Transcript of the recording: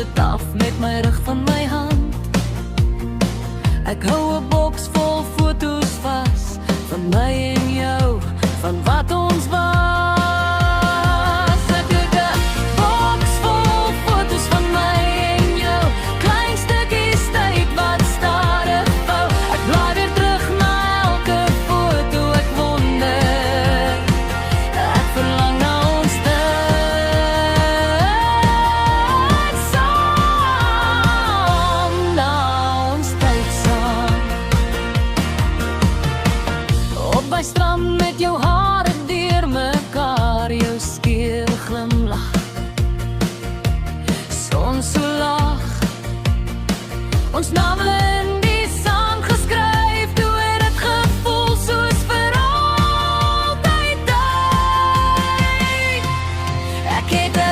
dit af met my rug van my hand. Ek hou 'n boks vol foto's vas, van my en jou, van wat ons was. Ek het 'n boks vol foto's van my en jou, klein stukkies tyd wat stadig vou. Ek blaai weer terug na elke foto, ek wonder, ek verlang na ons tyd saam, na ons tyd saam. Op my strand met jou hare deur mekaar, jou skeer glimlach, son so lag, ons name in die sand geskryf, toe het het gevoel soos vir altyd tyd. Ek het 'n